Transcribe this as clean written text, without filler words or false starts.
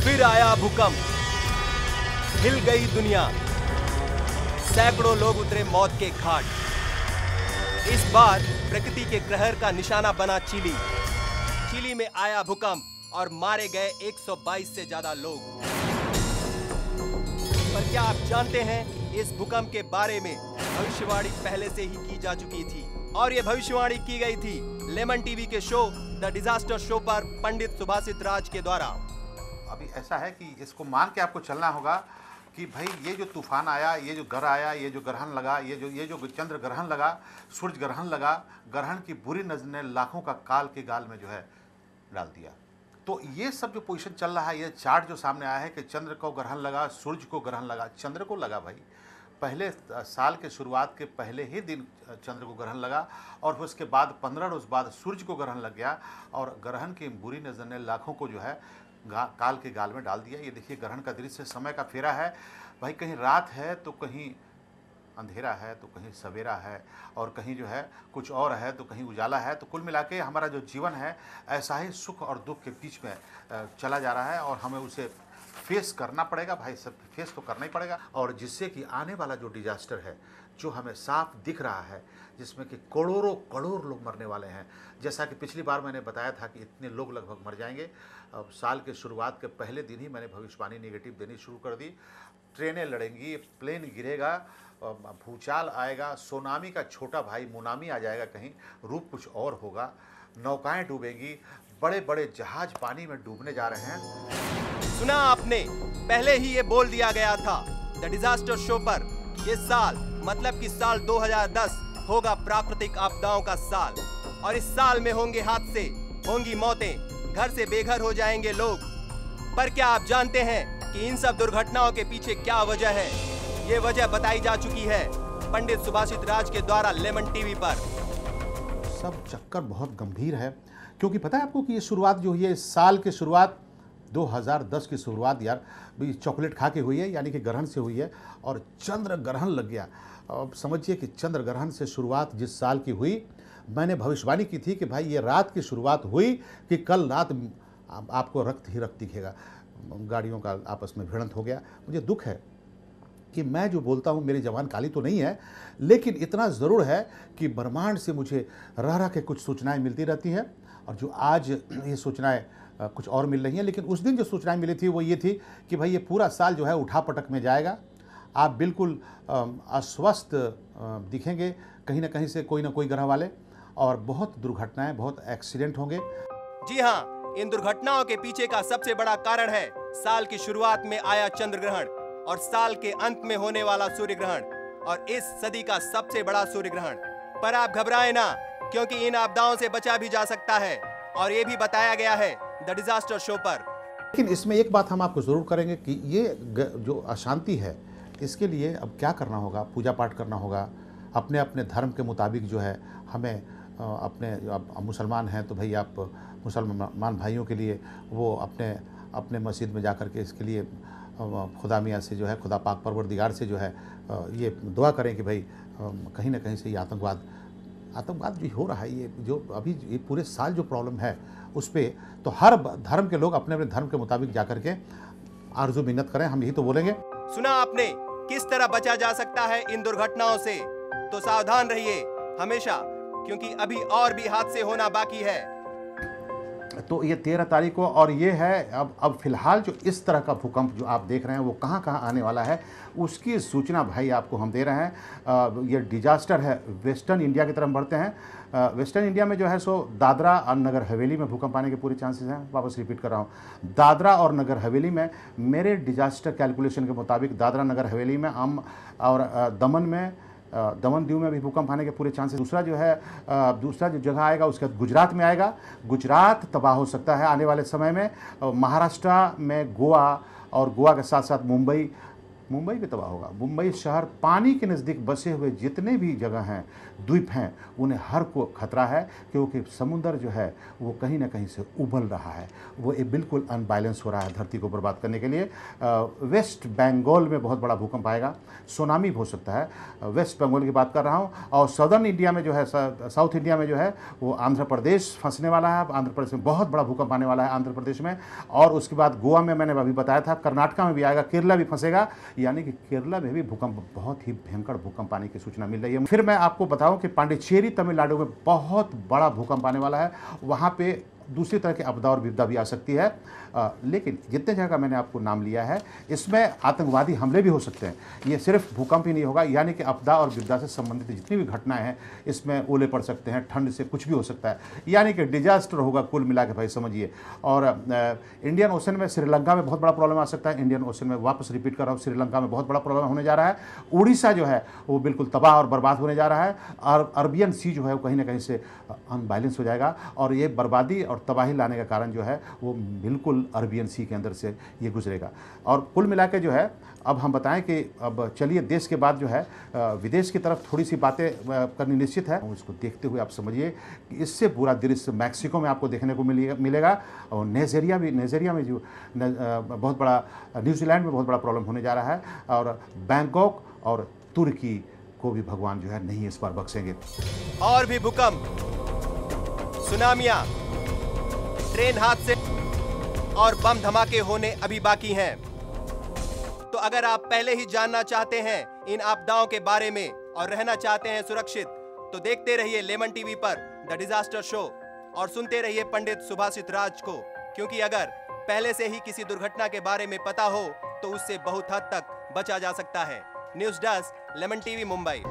फिर आया भूकंप, हिल गई दुनिया, सैकड़ों लोग उतरे मौत के घाट। इस बार प्रकृति के कहर का निशाना बना चिली। चिली में आया भूकंप और मारे गए 122 से ज्यादा लोग। पर क्या आप जानते हैं इस भूकंप के बारे में भविष्यवाणी पहले से ही की जा चुकी थी, और ये भविष्यवाणी की गई थी लेमन टीवी के शो द डिजास्टर शो पर पंडित सुभाषित राज के द्वारा। अभी ऐसा है कि इसको मान के आपको चलना होगा कि भाई ये जो तूफान आया, ये जो घर आया, ये जो ग्रहण लगा, ये जो चंद्र ग्रहण लगा, सूर्य ग्रहण लगा, ग्रहण की बुरी नजर ने लाखों का काल के गाल में जो है डाल दिया। तो ये सब जो पोजीशन चल रहा है, ये चार्ट जो सामने आया है कि चंद्र को ग्रहण लगा, सूर्य को ग्रहण लगा। चंद्र को लगा भाई, पहले साल के शुरुआत के पहले ही दिन चंद्र को ग्रहण लगा, और फिर उसके बाद 15 रोज बाद सूर्य को ग्रहण लग गया, और ग्रहण की बुरी नजर ने लाखों को जो है काल के गाल में डाल दिया। ये देखिए ग्रहण का दृश्य, समय का फेरा है भाई, कहीं रात है तो कहीं अंधेरा है तो कहीं सवेरा है, और कहीं जो है कुछ और है तो कहीं उजाला है। तो कुल मिला के हमारा जो जीवन है ऐसा ही सुख और दुख के बीच में चला जा रहा है, और हमें उसे फेस करना पड़ेगा भाई, सब फेस तो करना ही पड़ेगा। और जिससे कि आने वाला जो डिजास्टर है, जो हमें साफ दिख रहा है, जिसमें कि करोड़ों करोड़ लोग मरने वाले हैं। जैसा कि पिछली बार मैंने बताया था कि इतने लोग लगभग मर जाएंगे। अब साल के शुरुआत के पहले दिन ही मैंने भविष्यवाणी नेगेटिव देनी शुरू कर दी। ट्रेनें लड़ेंगी, प्लेन गिरेगा, भूचाल आएगा, सोनामी का छोटा भाई मुनामी आ जाएगा, कहीं रूप कुछ और होगा, नौकाएं डूबेंगी, बड़े बड़े जहाज पानी में डूबने जा रहे हैं। सुना आपने, पहले ही ये बोल दिया गया था द डिजास्टर शो पर, ये साल मतलब कि साल 2010 होगा प्राकृतिक आपदाओं का साल, और इस साल में होंगे हादसे, होंगी मौतें, घर से बेघर हो जाएंगे लोग। पर क्या आप जानते हैं कि इन सब दुर्घटनाओं के पीछे क्या वजह है? ये वजह बताई जा चुकी है पंडित सुभाषित राज के द्वारा लेमन टीवी पर। सब चक्कर बहुत गंभीर है, क्योंकि पता है आपको कि ये शुरुआत जो हुई है, इस साल की शुरुआत 2010 की शुरुआत यार भी चॉकलेट खा के हुई है, यानी कि ग्रहण से हुई है, और चंद्र ग्रहण लग गया। अब समझिए कि चंद्र ग्रहण से शुरुआत जिस साल की हुई, मैंने भविष्यवाणी की थी कि भाई ये रात की शुरुआत हुई कि कल रात आपको रक्त ही रक्त दिखेगा। गाड़ियों का आपस में भिड़ंत हो गया। मुझे दुख है कि मैं जो बोलता हूँ मेरी जबान काली तो नहीं है, लेकिन इतना ज़रूर है कि ब्रह्मांड से मुझे रह रह के कुछ सूचनाएं मिलती रहती हैं, और जो आज ये सूचनाएं कुछ और मिल रही हैं। लेकिन उस दिन जो सूचनाएं मिली थी वो ये थी कि भाई ये पूरा साल जो है उठा पटक में जाएगा, आप बिल्कुल अस्वस्थ दिखेंगे कहीं ना कहीं से, कोई ना कोई ग्रह वाले, और बहुत दुर्घटनाएं, बहुत एक्सीडेंट होंगे। जी हाँ, इन दुर्घटनाओं के पीछे का सबसे बड़ा कारण है साल की शुरुआत में आया चंद्र ग्रहण, और साल के अंत में होने वाला सूर्य ग्रहण, और इस सदी का सबसे बड़ा सूर्य ग्रहण। पर आप घबराएं ना, क्योंकि इन आपदाओं से बचा भी जा सकता है, और ये भी बताया गया है द डिजास्टर शो पर। लेकिन इसमें एक बात हम आपको ज़रूर करेंगे कि ये जो अशांति है, इसके लिए अब क्या करना होगा? पूजा पाठ करना होगा, अपने अपने धर्म के मुताबिक जो है हमें अपने, आप मुसलमान हैं तो भाई आप मुसलमान भाइयों के लिए वो अपने अपने मस्जिद में जा कर के इसके लिए खुदा मियाँ से जो है, खुदा पाक परवरदिगार से जो है ये दुआ करें कि भाई कहीं ना कहीं से ये आतंकवाद जो हो रहा है, ये जो अभी ये पूरे साल जो प्रॉब्लम है उस पर, तो हर धर्म के लोग अपने अपने धर्म के मुताबिक जा कर के आरजू मिन्नत करें, हम यही तो बोलेंगे। सुना आपने किस तरह बचा जा सकता है इन दुर्घटनाओं से? तो सावधान रहिए हमेशा, क्योंकि अभी और भी हादसे होना बाकी है। तो ये 13 तारीख को, और ये है अब फिलहाल जो इस तरह का भूकंप जो आप देख रहे हैं वो कहाँ कहाँ आने वाला है, उसकी सूचना भाई आपको हम दे रहे हैं। ये डिजास्टर है, वेस्टर्न इंडिया की तरफ बढ़ते हैं। वेस्टर्न इंडिया में जो है सो दादरा और नगर हवेली में भूकंप आने के पूरे चांसेस हैं। वापस रिपीट कर रहा हूँ, दादरा और नगर हवेली में, मेरे डिजास्टर कैलकुलेशन के मुताबिक दादरा नगर हवेली में, और दमन दीव में भी भूकंप आने के पूरे चांसेस। दूसरा जो जगह आएगा उसके बाद गुजरात में आएगा। गुजरात तबाह हो सकता है आने वाले समय में। महाराष्ट्र में गोवा, और गोवा के साथ साथ मुंबई, मुंबई भी तबाह होगा। मुंबई शहर पानी के नज़दीक बसे हुए जितने भी जगह हैं, द्वीप हैं, उन्हें हर को खतरा है, क्योंकि समुंदर जो है वो कहीं ना कहीं से उबल रहा है। वो एक बिल्कुल अनबैलेंस हो रहा है धरती को बर्बाद करने के लिए। वेस्ट बंगाल में बहुत बड़ा भूकंप आएगा, सुनामी हो सकता है। वेस्ट बंगाल की बात कर रहा हूँ। और सदर्न इंडिया में जो है, साउथ इंडिया में जो है वो आंध्र प्रदेश फंसने वाला है। आंध्र प्रदेश में बहुत बड़ा भूकंप आने वाला है आंध्र प्रदेश में। और उसके बाद गोवा में मैंने अभी बताया था, कर्नाटका में भी आएगा, केरला भी फंसेगा। यानी कि केरला में भी भूकंप, बहुत ही भयंकर भूकंप आने की सूचना मिल रही है। फिर मैं आपको बताऊं कि पांडिचेरी तमिलनाडु में बहुत बड़ा भूकंप आने वाला है। वहां पे दूसरी तरह की आपदा और विपदा भी आ सकती है। लेकिन जितने जगह का मैंने आपको नाम लिया है, इसमें आतंकवादी हमले भी हो सकते हैं। ये सिर्फ भूकंप ही नहीं होगा, यानी कि आपदा और विपदा से संबंधित जितनी भी घटनाएं हैं, इसमें ओले पड़ सकते हैं, ठंड से कुछ भी हो सकता है। यानी कि डिजास्टर होगा कुल मिला के, भाई समझिए। और इंडियन ओशन में, श्रीलंका में बहुत बड़ा प्रॉब्लम आ सकता है। इंडियन ओशन में, वापस रिपीट कर रहा हूँ, श्रीलंका में बहुत बड़ा प्रॉब्लम होने जा रहा है। उड़ीसा जो है वो बिल्कुल तबाह और बर्बाद होने जा रहा है। और अरबियन सी जो है वो कहीं ना कहीं से अनबैलेंस हो जाएगा। और ये बर्बादी और तबाही लाने का कारण जो है वो बिल्कुल अरबियन सी के अंदर से ये गुजरेगा। और कुल मिला के जो है, अब हम बताएं कि अब चलिए देश के बाद जो है विदेश की तरफ थोड़ी सी बातें करनी निश्चित है। उसको देखते हुए आप समझिए कि इससे बुरा दृश्य मैक्सिको में आपको देखने को मिलेगा। और नाइजीरिया में जो बहुत बड़ा, न्यूजीलैंड में बहुत बड़ा प्रॉब्लम होने जा रहा है। और बैंकॉक और तुर्की को भी भगवान जो है नहीं इस बार बख्शेंगे। और भी भूकंप, सुनामियां, ट्रेन हादसे और बम धमाके होने अभी बाकी हैं। तो अगर आप पहले ही जानना चाहते हैं इन आपदाओं के बारे में और रहना चाहते हैं सुरक्षित, तो देखते रहिए लेमन टीवी पर द डिजास्टर शो और सुनते रहिए पंडित सुभाषित राज को, क्योंकि अगर पहले से ही किसी दुर्घटना के बारे में पता हो तो उससे बहुत हद तक बचा जा सकता है। News desk, lemon TV, Mumbai.